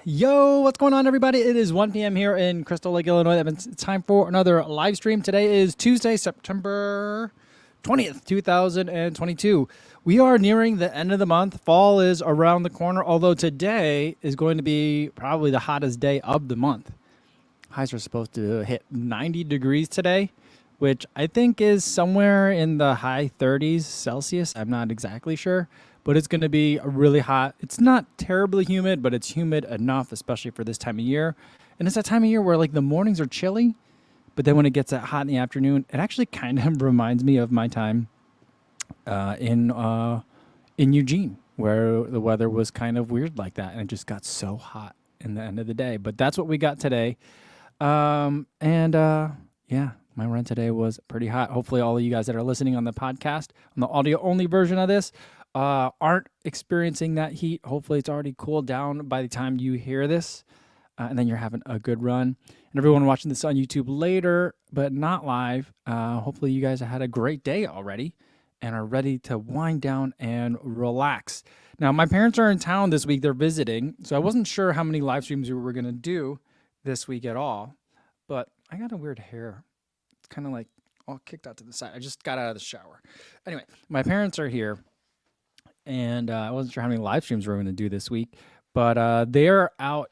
Yo, what's going on, everybody? It is 1 p.m. here in Crystal Lake, Illinois. It's time for another live stream. Today is Tuesday, September 20th, 2022. We are nearing the end of the month. Fall is around the corner, although today is going to be probably the hottest day of the month. Highs are supposed to hit 90 degrees today, which I think is somewhere in the high 30s Celsius. I'm not exactly sure, but it's going to be really hot. It's not terribly humid, but it's humid enough, especially for this time of year. And it's that time of year where like the mornings are chilly, but then when it gets that hot in the afternoon, it actually kind of reminds me of my time in Eugene, where the weather was kind of weird like that, and it just got so hot in the end of the day. But that's what we got today. Yeah, my run today was pretty hot. Hopefully all of you guys that are listening on the podcast, on the audio only version of this, aren't experiencing that heat. Hopefully it's already cooled down by the time you hear this, and then you're having a good run. And everyone watching this on YouTube later, but not live, hopefully you guys have had a great day already and are ready to wind down and relax. Now, my parents are in town this week. They're visiting, so I wasn't sure how many live streams we were going to do this week at all, but I got a weird hair. It's kind of like all kicked out to the side. I just got out of the shower. Anyway, my parents are here, and I wasn't sure how many live streams we were going to do this week, but they're out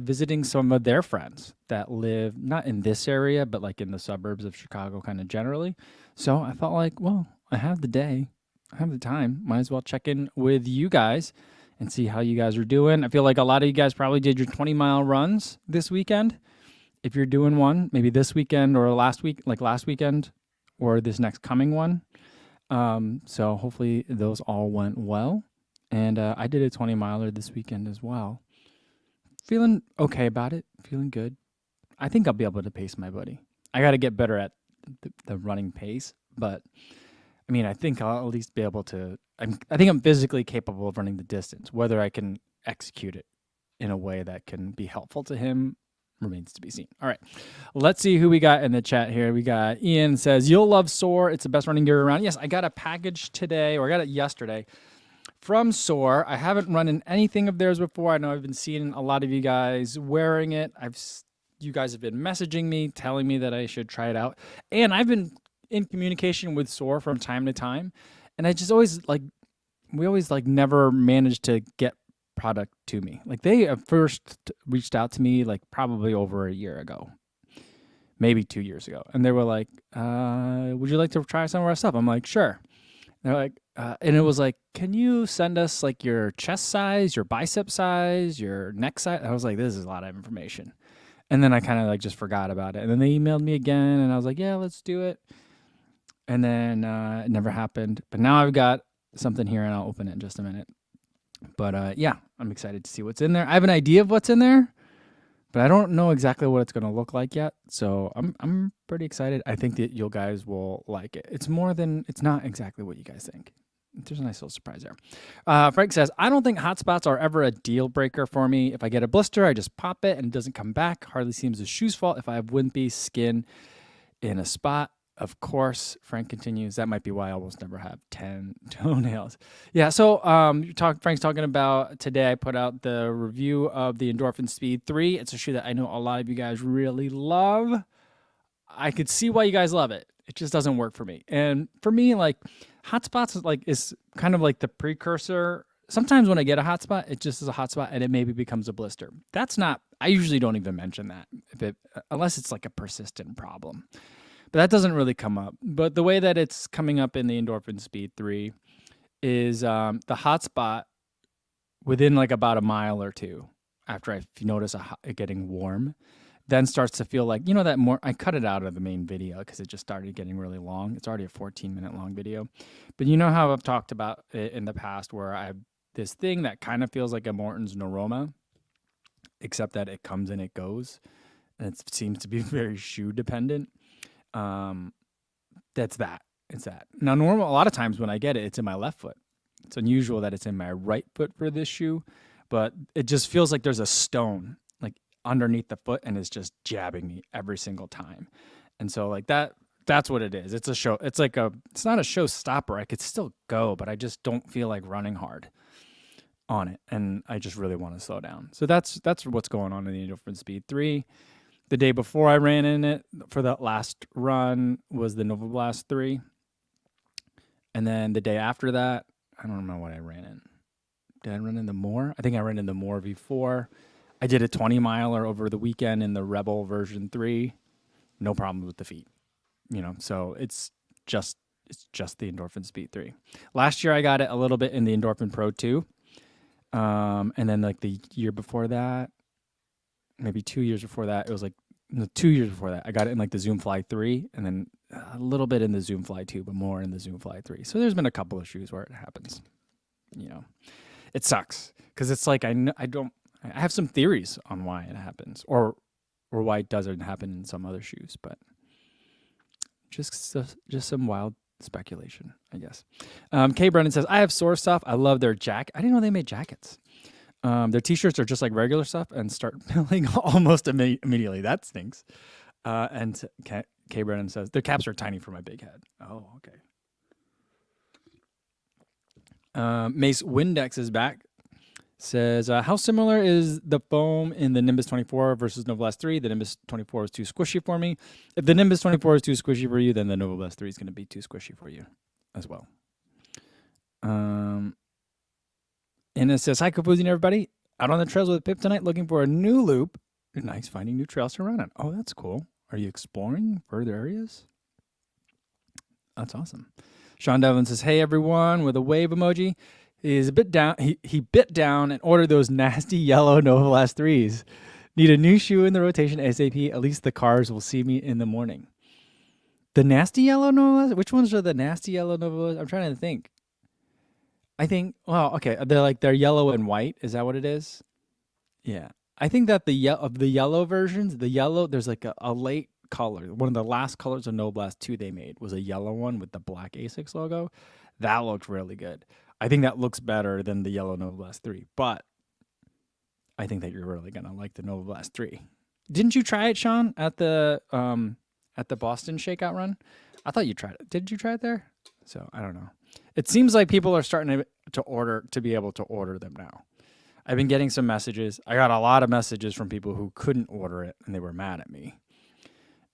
visiting some of their friends that live not in this area, but like in the suburbs of Chicago kind of generally. So I felt like, well, I have the day, I have the time, might as well check in with you guys and see how you guys are doing. I feel like a lot of you guys probably did your 20-mile runs this weekend. If you're doing one, maybe this weekend or last weekend or this next coming one. So hopefully those all went well. And I did a 20-miler this weekend as well. Feeling okay about it, feeling good. I think I'll be able to pace my buddy. I got to get better at the running pace, but I mean, I think I'll at least be able to, I think I'm physically capable of running the distance. Whether I can execute it in a way that can be helpful to him remains to be seen. All right, let's see who we got in the chat here. We got Ian says, you'll love Soar. It's the best running gear around. Yes, I got a package today, or I got it yesterday from Soar. I haven't run in anything of theirs before. I know I've been seeing a lot of you guys wearing it. You guys have been messaging me, telling me that I should try it out. And I've been in communication with Soar from time to time. And I just we always never managed to get product to me. Like they first reached out to me like probably over a year ago, maybe 2 years ago. And they were like, would you like to try some of our stuff? I'm like, sure. They're like, and it was like, can you send us like your chest size, your bicep size, your neck size? I was like, this is a lot of information. And then I kind of like just forgot about it. And then they emailed me again and I was like, yeah, let's do it. And then it never happened. But now I've got something here and I'll open it in just a minute. But yeah, I'm excited to see what's in there. I have an idea of what's in there, but I don't know exactly what it's going to look like yet. So I'm pretty excited. I think that you guys will like it. It's not exactly what you guys think. There's a nice little surprise there. Frank says, I don't think hotspots are ever a deal breaker for me. If I get a blister, I just pop it and it doesn't come back. Hardly seems the shoe's fault if I have wimpy skin in a spot. Of course, Frank continues, that might be why I almost never have 10 toenails. Yeah, so Frank's talking about today I put out the review of the Endorphin Speed 3. It's a shoe that I know a lot of you guys really love. I could see why you guys love it. It just doesn't work for me. And for me, like hotspots is kind of like the precursor. Sometimes when I get a hotspot, it just is a hotspot and it maybe becomes a blister. I usually don't even mention that unless it's like a persistent problem. But that doesn't really come up. But the way that it's coming up in the Endorphin Speed 3 is the hotspot within like about a mile or two after if you notice it getting warm, then starts to feel like, that more, I cut it out of the main video because it just started getting really long. It's already a 14-minute long video. But you know how I've talked about it in the past where I have this thing that kind of feels like a Morton's Neuroma, except that it comes and it goes. And it seems to be very shoe dependent. It's that. Now, a lot of times when I get it, it's in my left foot. It's unusual that it's in my right foot for this shoe, but it just feels like there's a stone like underneath the foot and it's just jabbing me every single time. And so like that's what it is. It's a show. It's not a showstopper. I could still go, but I just don't feel like running hard on it, and I just really want to slow down. So that's what's going on in the Endorphin Speed 3. The day before I ran in it for that last run was the Nova Blast 3. And then the day after that, I don't remember what I ran in. Did I run in the Moore? I think I ran in the Moore V4. I did a 20 miler over the weekend in the Rebel version 3. No problem with the feet. So it's just the Endorphin Speed 3. Last year I got it a little bit in the Endorphin Pro 2. And then like the year before that, maybe 2 years before that, it was like 2 years before that, I got it in like the Zoom Fly 3, and then a little bit in the Zoom Fly 2, but more in the Zoom Fly 3. So there's been a couple of shoes where it happens. It sucks because it's like I have some theories on why it happens or why it doesn't happen in some other shoes, but just some wild speculation, I guess. Kay Brennan says, I have Source stuff. I love their jacket. I didn't know they made jackets. Their t-shirts are just like regular stuff and start filling almost immediately. That stinks. And Kay Brennan says, their caps are tiny for my big head. Oh, okay. Mace Windex is back. Says, how similar is the foam in the Nimbus 24 versus Nova Blast 3? The Nimbus 24 is too squishy for me. If the Nimbus 24 is too squishy for you, then the Nova Blast 3 is going to be too squishy for you as well. And it says, hi, Kafoozing everybody. Out on the trails with Pip tonight looking for a new loop. Nice, finding new trails to run on. Oh, that's cool. Are you exploring further areas? That's awesome. Sean Devlin says, hey, everyone, with a wave emoji. He's a bit down. He bit down and ordered those nasty yellow Nova Blast 3s. Need a new shoe in the rotation ASAP. At least the cars will see me in the morning. The nasty yellow Nova Blast? Which ones are the nasty yellow Nova Blast? I'm trying to think. I think, well, okay, they're yellow and white. Is that what it is? Yeah. I think that the yellow versions, there's like a late color. One of the last colors of Nova Blast 2 they made was a yellow one with the black ASICS logo. That looked really good. I think that looks better than the yellow Nova Blast 3, but I think that you're really going to like the Nova Blast 3. Didn't you try it, Sean, at the Boston Shakeout run? I thought you tried it. Did you try it there? So I don't know. It seems like people are starting to be able to order them now. I've been getting some messages. I got a lot of messages from people who couldn't order it, and they were mad at me.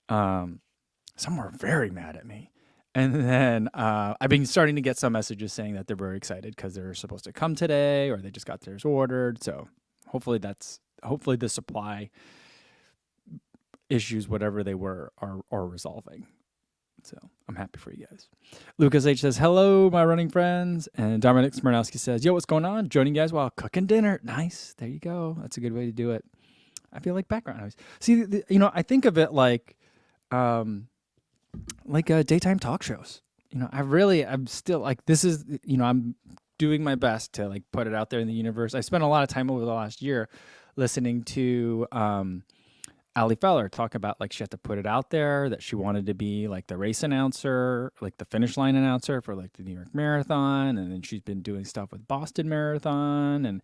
Some were very mad at me. And then I've been starting to get some messages saying that they're very excited because they're supposed to come today or they just got theirs ordered. So hopefully the supply issues, whatever they were, are resolving. So I'm happy for you guys. Lucas H says, hello, my running friends. And Dominic Smirnowski says, yo, what's going on? Joining you guys while cooking dinner. Nice. There you go. That's a good way to do it. I feel like background noise. See, I think of it like daytime talk shows. I'm still like, this is, I'm doing my best to like put it out there in the universe. I spent a lot of time over the last year listening to Allie Feller talk about like she had to put it out there that she wanted to be like the race announcer, like the finish line announcer for like the New York Marathon. And then she's been doing stuff with Boston Marathon and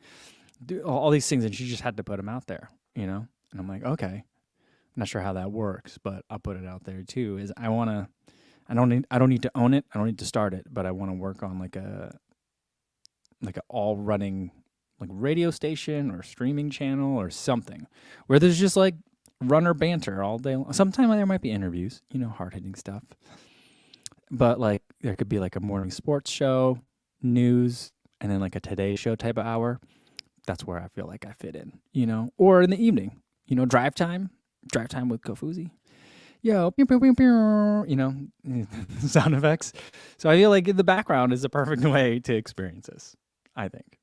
do all these things. And she just had to put them out there, and I'm like, okay, I'm not sure how that works, but I'll put it out there too. I don't need to own it. I don't need to start it, but I want to work on like a all running like radio station or streaming channel or something where there's just like runner banter all day long. Sometimes there might be interviews, hard-hitting stuff. But like there could be like a morning sports show, news, and then like a Today Show type of hour. That's where I feel like I fit in, or in the evening, drive time with Kofuzi. Yo, pew, pew, pew, pew, sound effects. So I feel like the background is the perfect way to experience this, I think.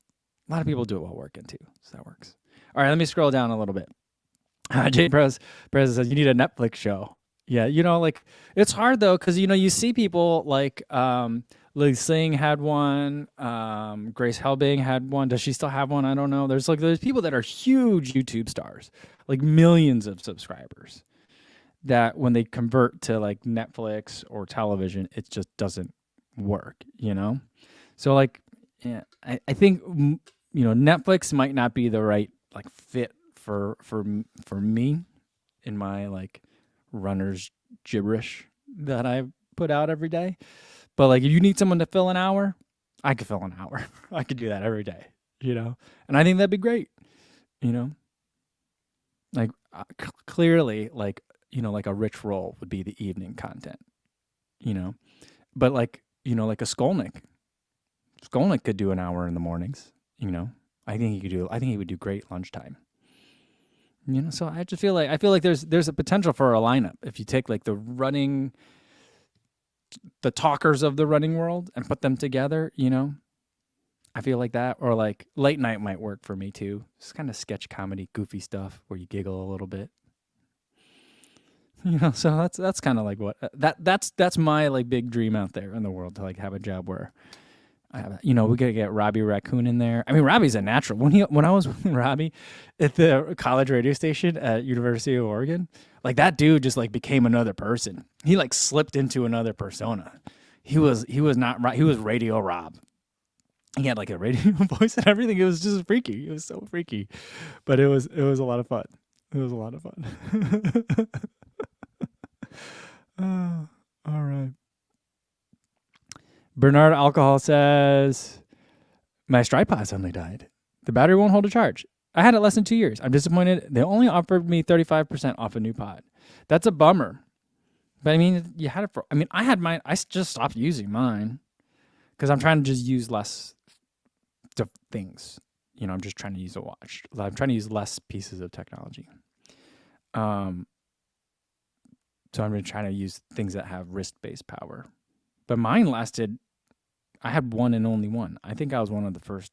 A lot of people do it while working too, so that works. All right, let me scroll down a little bit. Jay Perez says, you need a Netflix show. Yeah, like, it's hard, though, because, you see people like Lily Singh had one, Grace Helbing had one. Does she still have one? I don't know. There's people that are huge YouTube stars, like millions of subscribers, that when they convert to like Netflix or television, it just doesn't work, So like, yeah, I think, Netflix might not be the right like fit for me in my like runner's gibberish that I put out every day. But like, if you need someone to fill an hour, I could fill an hour. I could do that every day, And I think that'd be great, you know, like clearly, like, like a rich roll would be the evening content, you know, but like, like a Skolnick could do an hour in the mornings, I think he would do great lunchtime. So I just feel like there's a potential for a lineup if you take like the talkers of the running world and put them together, I feel like that, or like late night might work for me too. Just kind of sketch comedy, goofy stuff where you giggle a little bit. So that's kind of like what that's my like big dream out there in the world, to like have a job where I have, we gotta get Robbie Raccoon in there. I mean, Robbie's a natural. When I was with Robbie at the college radio station at University of Oregon, like that dude just like became another person. He like slipped into another persona. He was not right. He was Radio Rob. He had like a radio voice and everything. It was just freaky. It was so freaky, but it was a lot of fun. It was a lot of fun. All right. Bernard Alcohol says, my Stride Pod suddenly died. The battery won't hold a charge. I had it less than 2 years. I'm disappointed. They only offered me 35% off a new pod. That's a bummer. But I mean, you had it for, I had mine. I just stopped using mine because I'm trying to just use less things. I'm just trying to use a watch. I'm trying to use less pieces of technology. So I'm trying to use things that have wrist-based power. But mine lasted, I had one and only one. I think I was one of the first,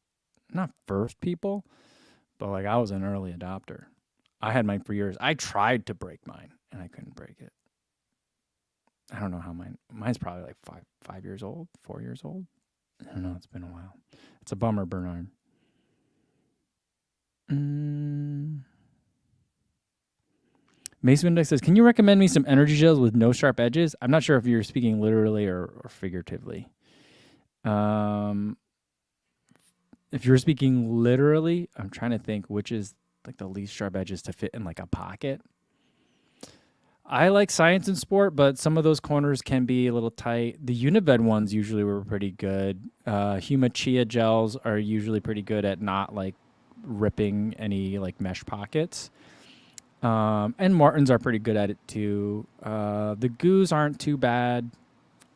not first people, but like I was an early adopter. I had mine for years. I tried to break mine and I couldn't break it. I don't know how mine's probably like 5 years old, 4 years old. I don't know. It's been a while. It's a bummer, Bernard. Mason Index says, can you recommend me some energy gels with no sharp edges? I'm not sure if you're speaking literally or figuratively. If you're speaking literally, I'm trying to think which is like the least sharp edges to fit in like a pocket. I like Science and Sport, but some of those corners can be a little tight. The Unived ones usually were pretty good. Huma Chia gels are usually pretty good at not like ripping any like mesh pockets. And Martins are pretty good at it too. The Goos aren't too bad.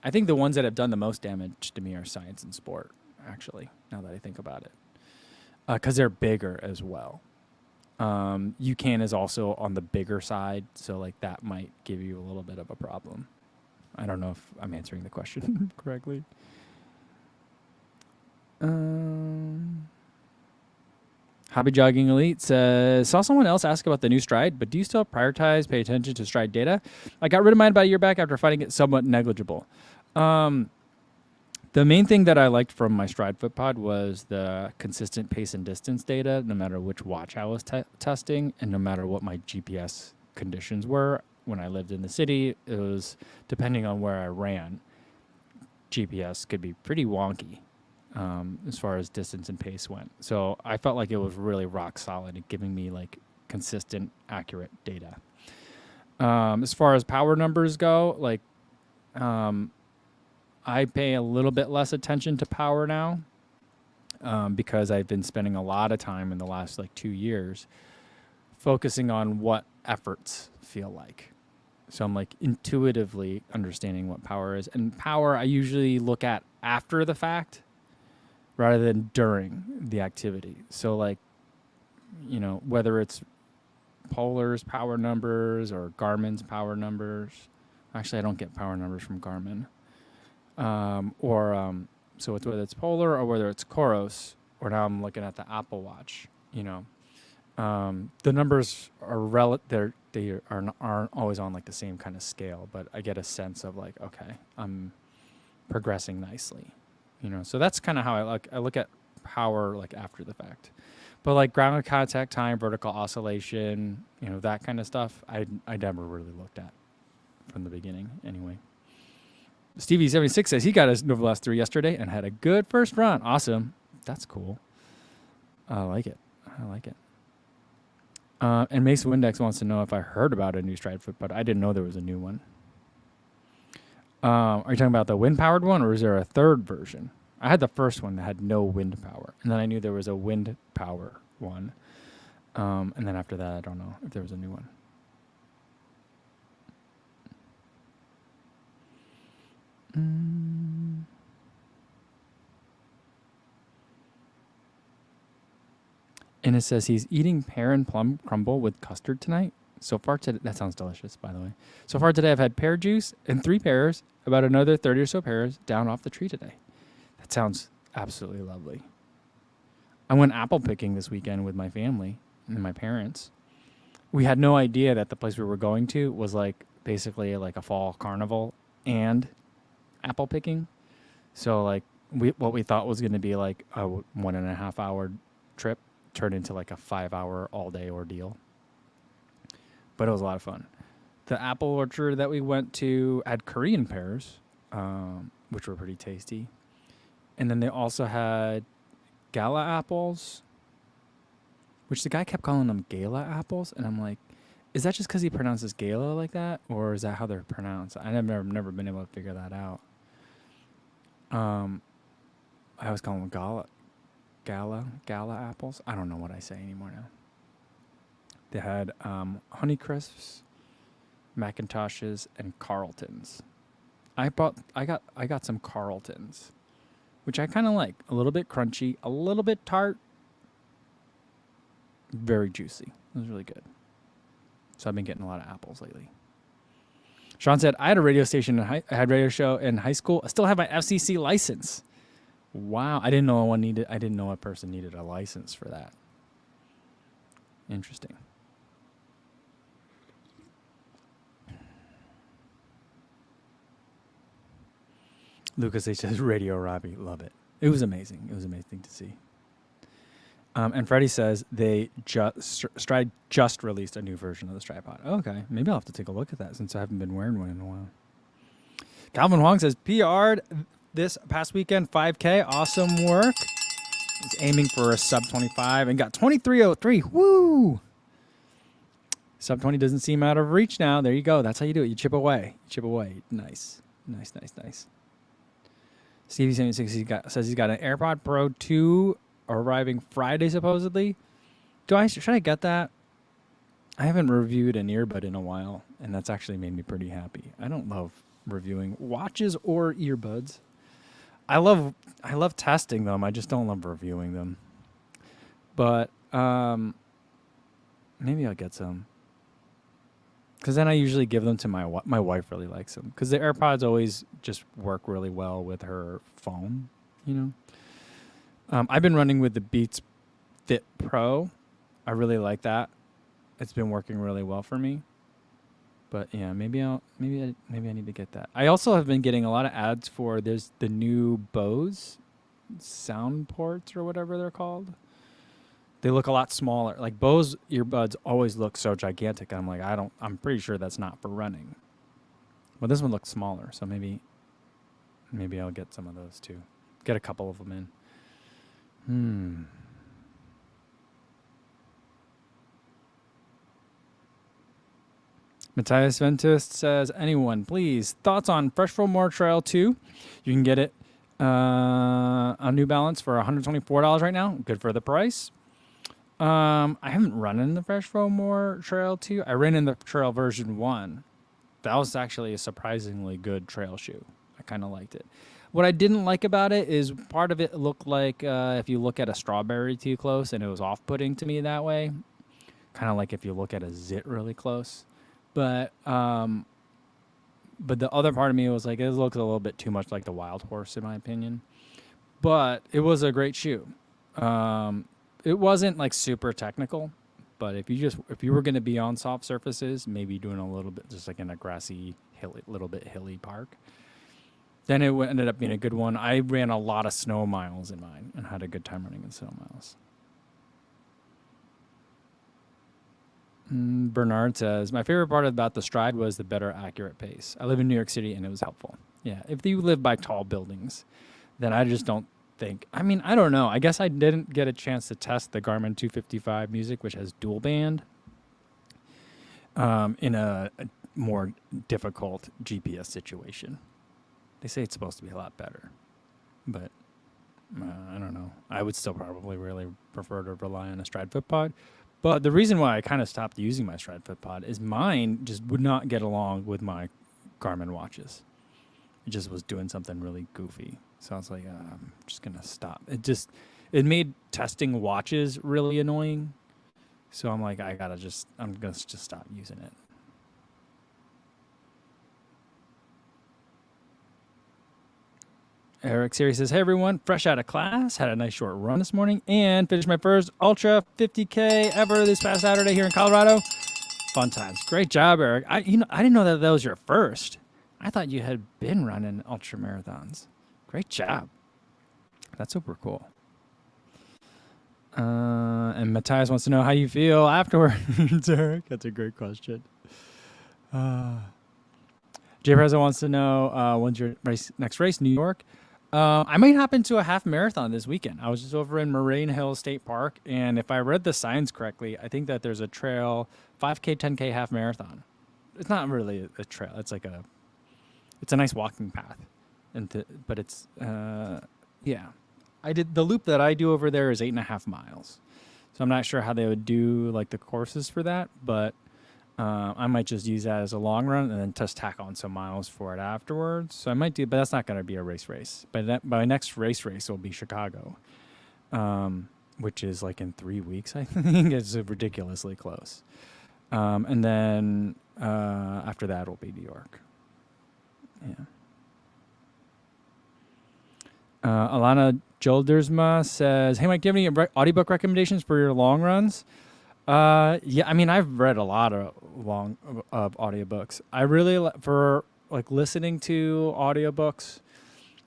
I think the ones that have done the most damage to me are Science and Sport, actually, now that I think about it. Because they're bigger as well. UCAN is also on the bigger side, so like that might give you a little bit of a problem. I don't know if I'm answering the question correctly. Hobby Jogging Elite says, saw someone else ask about the new Stride, but do you still prioritize, pay attention to Stride data? I got rid of mine about a year back after finding it somewhat negligible. The main thing that I liked from my Stride FootPod was the consistent pace and distance data, no matter which watch I was testing and no matter what my GPS conditions were. When I lived in the city, it was, depending on where I ran, GPS could be pretty wonky. As far as distance and pace went. So I felt like it was really rock solid at giving me like consistent, accurate data. As far as power numbers go, like I pay a little bit less attention to power now because I've been spending a lot of time in the last like 2 years focusing on what efforts feel like. So I'm like intuitively understanding what power is. And power I usually look at after the fact rather than during the activity. So like, whether it's Polar's power numbers or Garmin's power numbers. Actually, I don't get power numbers from Garmin. So it's whether it's Polar or whether it's Coros, or now I'm looking at the Apple Watch, the numbers are they aren't always on like the same kind of scale, but I get a sense of like, okay, I'm progressing nicely. So that's kind of how I look at power like after the fact. But like ground contact time, vertical oscillation, that kind of stuff, I never really looked at from the beginning anyway. Stevie76 says he got his Nova Blast 3 yesterday and had a good first run. Awesome. That's cool. I like it. And Mason Windex wants to know if I heard about a new Stride foot, but I didn't know there was a new one. Are you talking about the wind-powered one, or is there a third version? I had the first one that had no wind power, and then I knew there was a wind power one. And then after that, I don't know if there was a new one. And it says he's eating pear and plum crumble with custard tonight. So far today, that sounds delicious, by the way. So far today, I've had pear juice and 3 pears, about another 30 or so pears down off the tree today. That sounds absolutely lovely. I went apple picking this weekend with my family and my parents. We had no idea that the place we were going to was like basically like a fall carnival and apple picking. So like what we thought was going to be like a 1.5 hour trip turned into like a 5 hour all day ordeal. But it was a lot of fun. The apple orchard that we went to had Korean pears, which were pretty tasty. And then they also had gala apples, which the guy kept calling them gala apples. And I'm like, is that just because he pronounces gala like that? Or is that how they're pronounced? I've never been able to figure that out. I always call them gala apples. I don't know what I say anymore now. They had Honeycrisps, Macintoshes, and Carltons. I got some Carltons, which I kind of like. A little bit crunchy, a little bit tart, very juicy. It was really good. So I've been getting a lot of apples lately. Sean said, I had a radio station, I had a radio show in high school. I still have my FCC license. Wow. I didn't know a person needed a license for that. Interesting. Lucas H says, Radio Robbie, love it. It was amazing. It was amazing to see. And Freddie says Stride just released a new version of this tripod. Okay, maybe I'll have to take a look at that since I haven't been wearing one in a while. Calvin Huang says, PR'd this past weekend, 5K, awesome work. He's aiming for a sub 25 and got 23:03. Woo! Sub 20 doesn't seem out of reach now. There you go. That's how you do it. You chip away. Nice. Stevie76 says he's got an AirPod Pro 2 arriving Friday, supposedly. Should I get that? I haven't reviewed an earbud in a while, and that's actually made me pretty happy. I don't love reviewing watches or earbuds. I love testing them. I just don't love reviewing them. But maybe I'll get some. Because then I usually give them to my wife. Really likes them. Because the AirPods always just work really well with her phone, you know. I've been running with the Beats Fit Pro. I really like that. It's been working really well for me. But yeah, maybe I need to get that. I also have been getting a lot of ads for there's the new Bose sound ports or whatever they're called. They look a lot smaller. Like Bose earbuds always look so gigantic. I'm like, I'm pretty sure that's not for running. Well, this one looks smaller, so maybe I'll get some of those too. Get a couple of them in. Matthias Ventus says, anyone, please, thoughts on Fresh Roll More Trail 2? You can get it on New Balance for $124 right now. Good for the price. I haven't run in the Fresh Roll More Trail 2. I ran in the Trail version 1. That was actually a surprisingly good trail shoe. I kind of liked it. What I didn't like about it is part of it looked like if you look at a strawberry too close, and it was off-putting to me that way. Kind of like if you look at a zit really close. But the other part of me was like, it looks a little bit too much like the Wild Horse, in my opinion. But it was a great shoe. It wasn't like super technical, but if you were going to be on soft surfaces, maybe doing a little bit just like in a grassy, little bit hilly park, then it ended up being a good one. I ran a lot of snow miles in mine and had a good time running in snow miles. Bernard says, my favorite part about the Stride was the better accurate pace. I live in New York City and it was helpful. Yeah, if you live by tall buildings, then I just don't think. I mean, I don't know. I guess I didn't get a chance to test the Garmin 255 Music, which has dual band, in a more difficult GPS situation. They say it's supposed to be a lot better, but I don't know. I would still probably really prefer to rely on a Stride foot pod. But the reason why I kind of stopped using my Stride foot pod is mine just would not get along with my Garmin watches. It just was doing something really goofy. So I was like, I'm just going to stop. It made testing watches really annoying. So I'm like, I'm going to just stop using it. Eric Siri says, hey everyone, fresh out of class, had a nice short run this morning, and finished my first Ultra 50K ever this past Saturday here in Colorado. Fun times. Great job, Eric. I didn't know that was your first. I thought you had been running ultra marathons. Great job. That's super cool. And Matthias wants to know how you feel afterwards, Eric. That's a great question. Jay Preza wants to know when's your next race, New York. I might hop into a half marathon this weekend. I was just over in Moraine Hill State Park, and if I read the signs correctly, I think that there's a trail, 5K, 10K half marathon. It's not really a trail. It's like it's a nice walking path, but it's yeah. I did the loop that I do over there is 8.5 miles, so I'm not sure how they would do like the courses for that, but I might just use that as a long run and then just tack on some miles for it afterwards. So I might do, but that's not going to be a race. But my next race will be Chicago, which is like in 3 weeks. I think it's ridiculously close. And then after that will be New York. Yeah. Alana Joldersma says, hey, Mike, do you have any audiobook recommendations for your long runs? Yeah, I mean, I've read a lot of audiobooks. I really for like listening to audiobooks.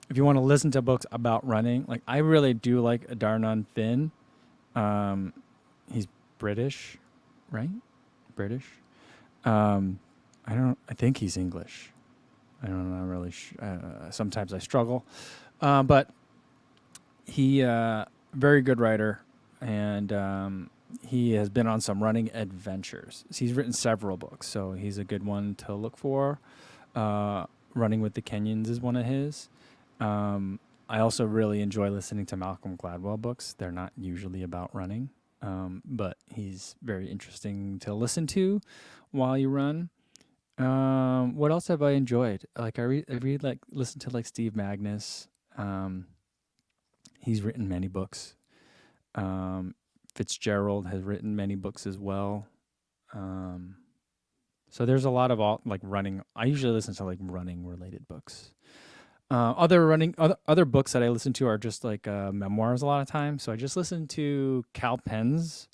If you want to listen to books about running, like I really do like Adarnan Finn. He's British, right? British. I think he's English. I don't know. I'm really. Sometimes I struggle, but he very good writer, and he has been on some running adventures. He's written several books, so he's a good one to look for. Running with the Kenyans is one of his. I also really enjoy listening to Malcolm Gladwell books. They're not usually about running, but he's very interesting to listen to while you run. What else have I enjoyed? Like I read like listen to like Steve Magnus. He's written many books. Fitzgerald has written many books as well. So there's a lot of like running. I usually listen to like running related books. Other books that I listen to are just like memoirs a lot of times. So I just listened to Cal Penn's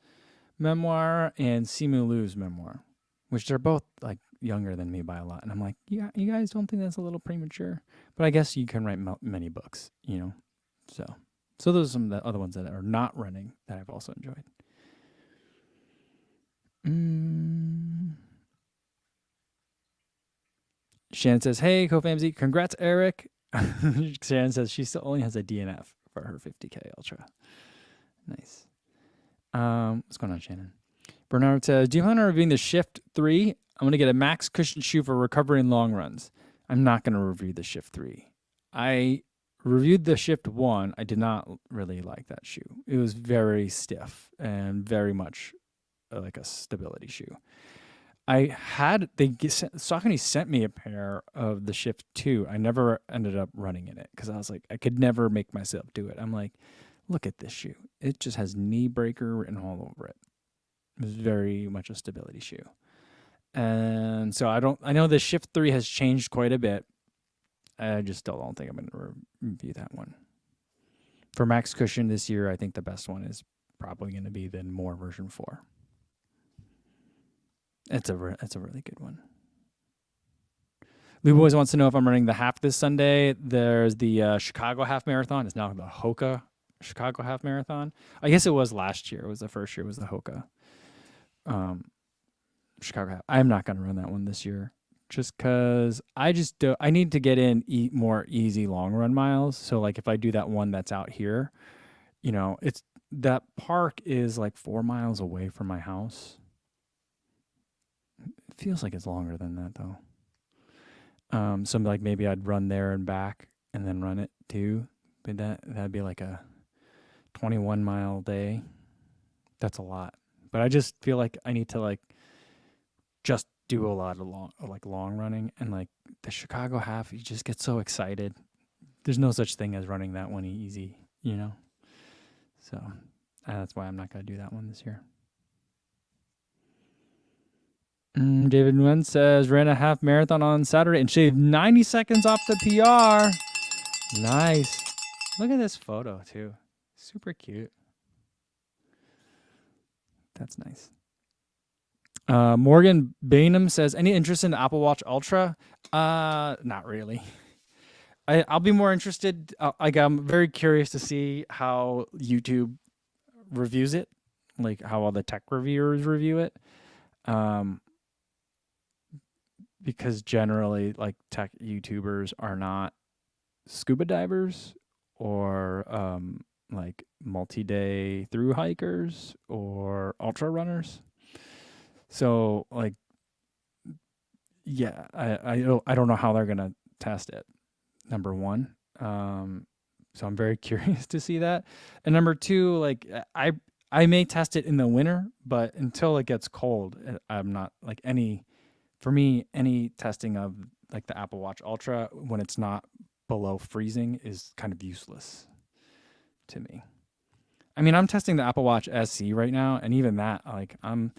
memoir and Simu Liu's memoir, which they're both like younger than me by a lot. And I'm like, yeah, you guys don't think that's a little premature? But I guess you can write many books, you know? So those are some of the other ones that are not running that I've also enjoyed. Shannon says, hey, CoFamZ, congrats, Eric. Shannon says she still only has a DNF for her 50K Ultra. Nice. What's going on, Shannon? Bernard says, do you plan on reviewing the Shift 3? I'm going to get a max cushion shoe for recovery and long runs. I'm not going to review the Shift 3. I reviewed the Shift 1. I did not really like that shoe. It was very stiff and very much like a stability shoe. Saucony sent me a pair of the Shift 2. I never ended up running in it because I was like, I could never make myself do it. I'm like, look at this shoe. It just has knee breaker written all over it. It was very much a stability shoe. And so I know the Shift 3 has changed quite a bit. I just still don't think I'm going to review that one. For max cushion this year, I think the best one is probably going to be the More version 4. It's a really good one. Lou Boys wants to know if I'm running the half this Sunday. There's the Chicago Half Marathon. It's now the Hoka Chicago Half Marathon. I guess it was last year. It was the first year. It was the Hoka Chicago Half. I'm not going to run that one this year just because I need to get in more easy long run miles. So like if I do that one that's out here, you know, that park is like 4 miles away from my house. It feels like it's longer than that though. So like maybe I'd run there and back and then run it too. but that'd be like a 21-mile day. That's a lot. But I just feel like I need to like just do a lot of long running, and like the Chicago half, you just get so excited. There's no such thing as running that one easy, you know? So that's why I'm not going to do that one this year. David Nguyen says, ran a half marathon on Saturday and shaved 90 seconds off the PR. Nice. Look at this photo, too. Super cute. That's nice. Morgan Bainham says, any interest in the Apple Watch Ultra? Not really. I'll be more interested. I'm very curious to see how YouTube reviews it, like how all the tech reviewers review it. Because generally, like, tech YouTubers are not scuba divers or like multi-day thru hikers or ultra runners. So like, yeah, I don't know how they're gonna test it. Number one, so I'm very curious to see that. And number two, like I may test it in the winter, but until it gets cold, I'm not like for me, any testing of like the Apple Watch Ultra when it's not below freezing is kind of useless to me. I mean, I'm testing the Apple Watch SE right now, and even that, like, did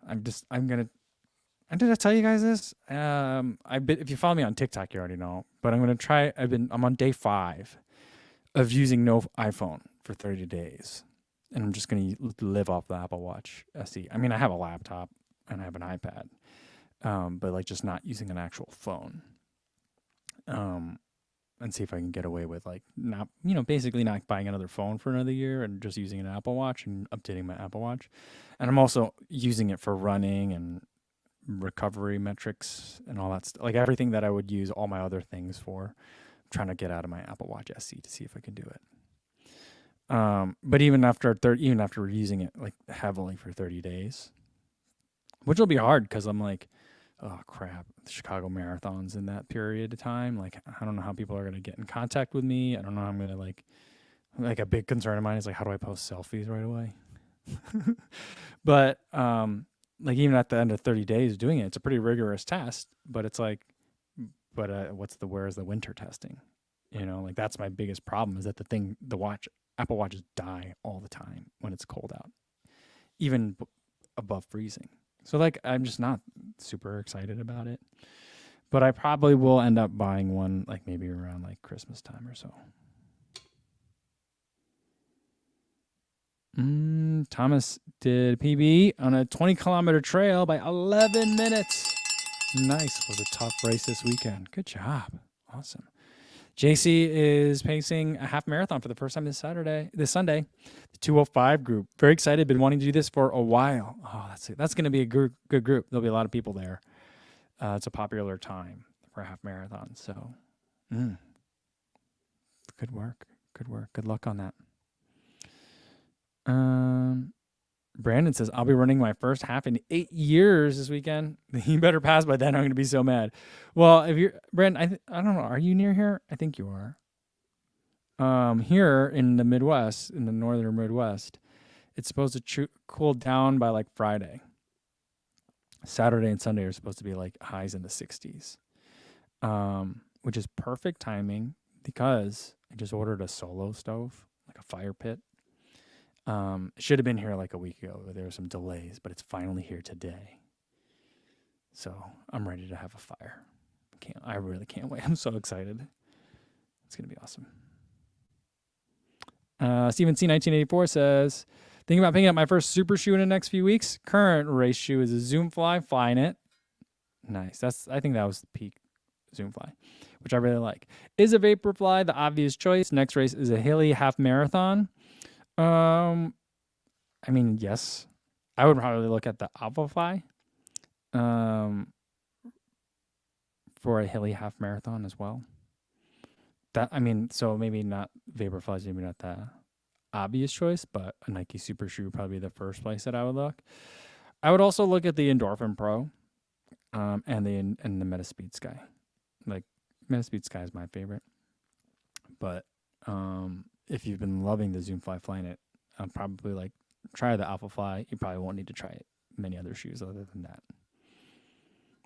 I tell you guys this? If you follow me on TikTok, you already know, but I'm gonna try. I'm on day 5 of using no iPhone for 30 days, and I'm just gonna live off the Apple Watch SE. I mean, I have a laptop and I have an iPad, but like just not using an actual phone. And see if I can get away with like not, basically not buying another phone for another year and just using an Apple Watch and updating my Apple Watch. And I'm also using it for running and recovery metrics and all that stuff, like everything that I would use all my other things for. I'm trying to get out of my Apple Watch SE to see if I can do it. But even after using it like heavily for 30 days, which will be hard because I'm like, oh crap, the Chicago Marathon's in that period of time. Like, I don't know how people are going to get in contact with me. I don't know how I'm going to like a big concern of mine is like, how do I post selfies right away? But, like even at the end of 30 days doing it, it's a pretty rigorous test, but it's like, where's the winter testing? Like that's my biggest problem is that Apple Watches die all the time when it's cold out, even above freezing. So like, I'm just not super excited about it, but I probably will end up buying one like maybe around like Christmas time or so. Thomas did PB on a 20-kilometer trail by 11 minutes. Nice. Was a tough race this weekend. Good job. Awesome. JC is pacing a half marathon for the first time this Sunday, the 205 group. Very excited. Been wanting to do this for a while. Oh, that's going to be a good group. There'll be a lot of people there. It's a popular time for a half marathon. So, good work. Good luck on that. Brandon says, I'll be running my first half in 8 years this weekend. You better pass by then. I'm going to be so mad. Well, if you're Brandon, I don't know. Are you near here? I think you are. Here in the Midwest, in the northern Midwest, it's supposed to cool down by like Friday. Saturday and Sunday are supposed to be like highs in the 60s, which is perfect timing because I just ordered a solo stove, like a fire pit. It should have been here like a week ago, but there were some delays, but it's finally here today. So I'm ready to have a fire. I really can't wait. I'm so excited. It's going to be awesome. Steven C. 1984 says, thinking about picking up my first super shoe in the next few weeks. Current race shoe is a Zoomfly Flyknit. Nice. I think that was the peak Zoomfly, which I really like. Is a Vaporfly the obvious choice? Next race is a Hilly half marathon. I mean, yes. I would probably look at the Alphafly for a Hilly half marathon as well. So maybe not Vaporflies, maybe not the obvious choice, but a Nike Super Shoe would probably be the first place that I would look. I would also look at the Endorphin Pro and the Metaspeed Sky. Like, Metaspeed Sky is my favorite. But If you've been loving the Zoom Fly flying it, I'll probably like try the Alpha Fly. You probably won't need to try many other shoes other than that.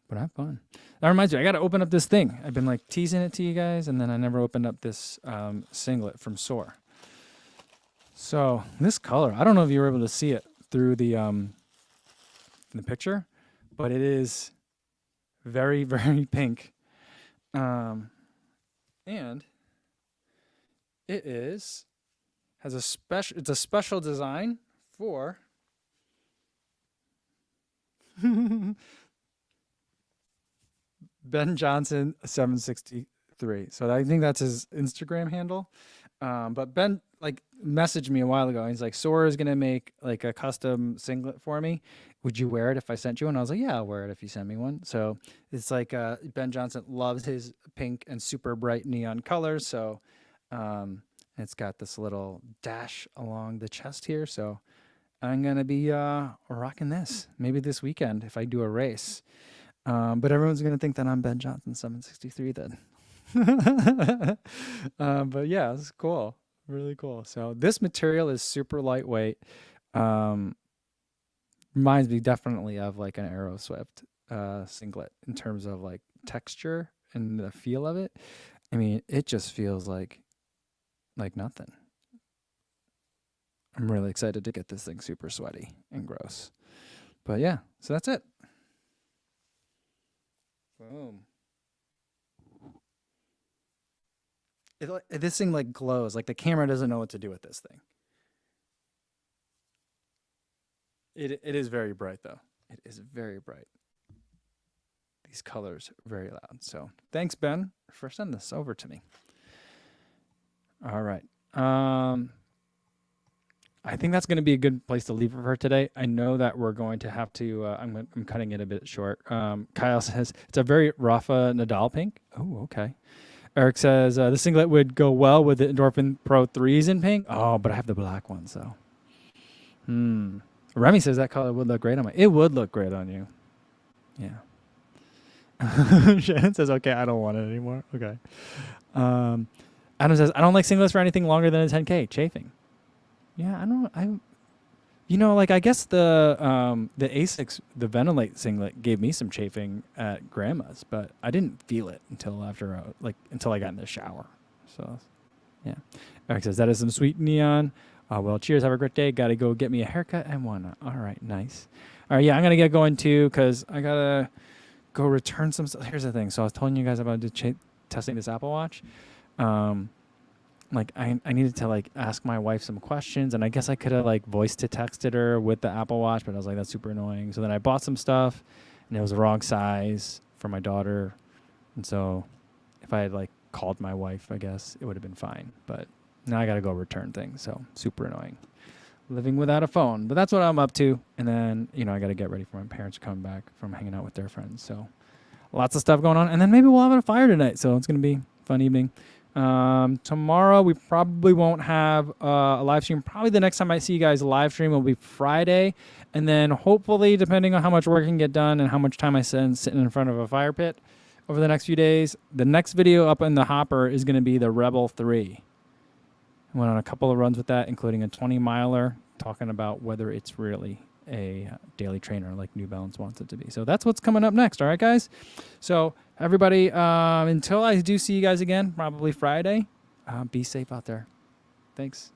But have fun. That reminds me, I got to open up this thing. I've been like teasing it to you guys, and then I never opened up this singlet from Soar. So this color, I don't know if you were able to see it through in the picture, but it is very, very pink. And it has it's a special design for Ben Johnson 763. So I think that's his Instagram handle. But Ben like messaged me a while ago. And he's like, Sora is gonna make like a custom singlet for me. Would you wear it if I sent you one? I was like, yeah, I'll wear it if you send me one. So it's like Ben Johnson loves his pink and super bright neon colors. So it's got this little dash along the chest here. So I'm gonna be rocking this maybe this weekend if I do a race. But everyone's gonna think that I'm Ben Johnson 763 then. But yeah, it's cool, really cool. So this material is super lightweight. Reminds me definitely of like an Aero Swift singlet in terms of like texture and the feel of it. I mean, it just feels like nothing. I'm really excited to get this thing super sweaty and gross. But yeah, so that's it. Boom. This thing like glows. Like the camera doesn't know what to do with this thing. It is very bright though. It is very bright. These colors very loud. So thanks, Ben, for sending this over to me. All right. I think that's going to be a good place to leave it for today. I know that we're going to have to. I'm cutting it a bit short. Kyle says it's a very Rafa Nadal pink. Oh, okay. Eric says the singlet would go well with the Endorphin Pro 3s in pink. Oh, but I have the black one, so. Remy says that color would look great on me. It would look great on you. Yeah. Shannon says, okay, I don't want it anymore. Okay. Adam says, I don't like singlets for anything longer than a 10K. Chafing. Yeah, I guess the Asics, the Ventilate singlet gave me some chafing at grandma's, but I didn't feel it until after, until I got in the shower. So, yeah. Eric says, that is some sweet neon. Well, cheers. Have a great day. Got to go get me a haircut and whatnot. All right, nice. All right, yeah, I'm going to get going too because I got to go return some stuff. Here's the thing. So I was telling you guys about testing this Apple Watch. I needed to ask my wife some questions, and I guess I could have voice to texted her with the Apple Watch, but I was like, that's super annoying. So then I bought some stuff, and it was the wrong size for my daughter, and so if I had called my wife, I guess it would have been fine. But now I got to go return things, so super annoying. Living without a phone, but that's what I'm up to. And then I got to get ready for my parents to come back from hanging out with their friends. So lots of stuff going on, and then maybe we'll have a fire tonight. So it's gonna be a fun evening. Tomorrow we probably won't have a live stream. Probably the next time I see you guys live stream will be Friday. And then hopefully, depending on how much work I can get done and how much time I spend sitting in front of a fire pit over the next few days, the next video up in the hopper is going to be the Rebel 3. I went on a couple of runs with that, including a 20-miler, talking about whether it's really a daily trainer like New Balance wants it to be. So that's what's coming up next. All right, guys. So everybody, until I do see you guys again, probably Friday, be safe out there. Thanks.